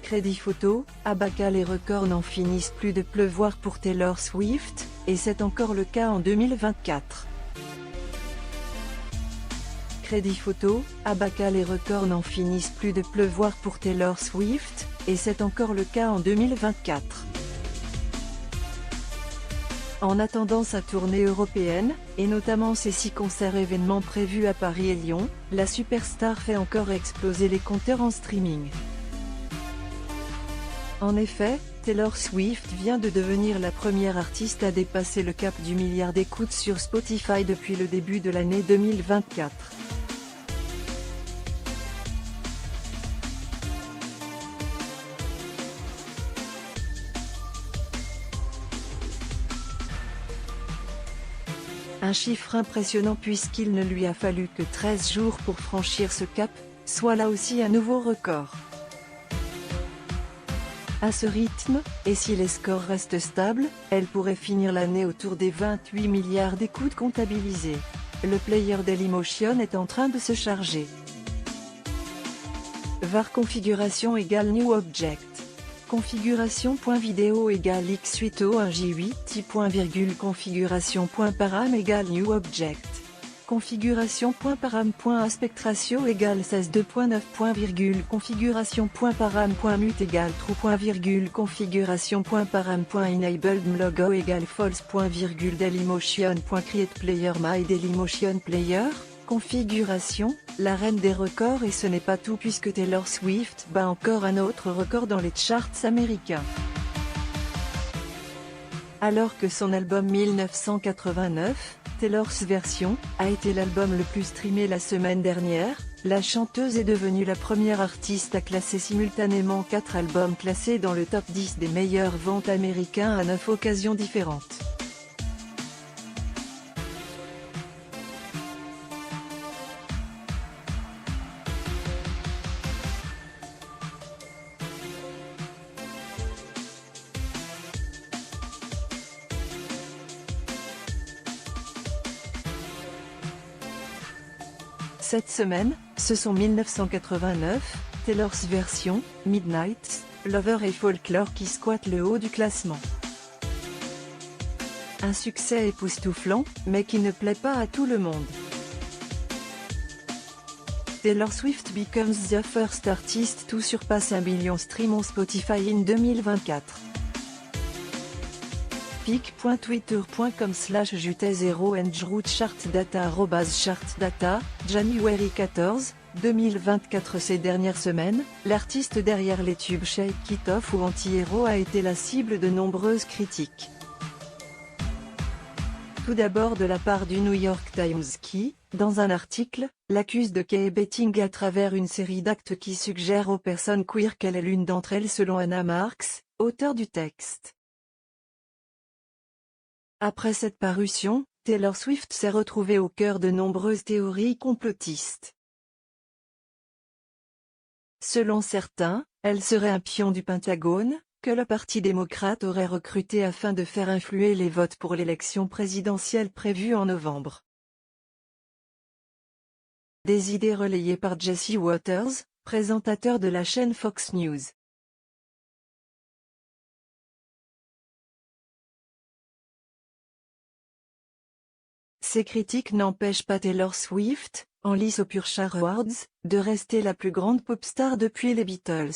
Crédit photo, Abaca, les records n'en finissent plus de pleuvoir pour Taylor Swift, et c'est encore le cas en 2024. Crédit photo, Abaca, les records n'en finissent plus de pleuvoir pour Taylor Swift, et c'est encore le cas en 2024. En attendant sa tournée européenne, et notamment ses 6 concerts événements prévus à Paris et Lyon, la superstar fait encore exploser les compteurs en streaming. En effet, Taylor Swift vient de devenir la première artiste à dépasser le cap du milliard d'écoutes sur Spotify depuis le début de l'année 2024. Un chiffre impressionnant puisqu'il ne lui a fallu que 13 jours pour franchir ce cap, soit là aussi un nouveau record. À ce rythme, et si les scores restent stables, elle pourrait finir l'année autour des 28 milliards d'écoutes comptabilisées. Le player Dailymotion est en train de se charger. var configuration égale new object. Configuration.video égale x8o1j8 t.virgule configuration.param égale new object. Configuration.param.aspect-ratio égale 16.2.9. Configuration.param.mute égale true. Configuration.param.enabled logo égale false. Dailymotion.create player my Dailymotion player. Configuration, la reine des records, et ce n'est pas tout puisque Taylor Swift bat encore un autre record dans les charts américains. Alors que son album 1989, Taylor's Version, a été l'album le plus streamé la semaine dernière, la chanteuse est devenue la première artiste à classer simultanément 4 albums classés dans le top 10 des meilleures ventes américains à 9 occasions différentes. Cette semaine, ce sont 1989, Taylor's Version, Midnight, Lover et Folklore qui squattent le haut du classement. Un succès époustouflant, mais qui ne plaît pas à tout le monde. Taylor Swift becomes the first artist to surpass 1 billion streams on Spotify in 2024. pic.twitter.com/jute0 @chartdata, January 14, 2024. Ces dernières semaines, l'artiste derrière les tubes Shake It Off ou Anti-Hero a été la cible de nombreuses critiques. Tout d'abord de la part du New York Times qui, dans un article, l'accuse de queer-baiting à travers une série d'actes qui suggèrent aux personnes queer qu'elle est l'une d'entre elles selon Anna Marks, auteur du texte. Après cette parution, Taylor Swift s'est retrouvée au cœur de nombreuses théories complotistes. Selon certains, elle serait un pion du Pentagone, que le Parti démocrate aurait recruté afin de faire influer les votes pour l'élection présidentielle prévue en novembre. Des idées relayées par Jesse Waters, présentateur de la chaîne Fox News. Ces critiques n'empêchent pas Taylor Swift, en lice aux Pulsar Awards, de rester la plus grande pop star depuis les Beatles.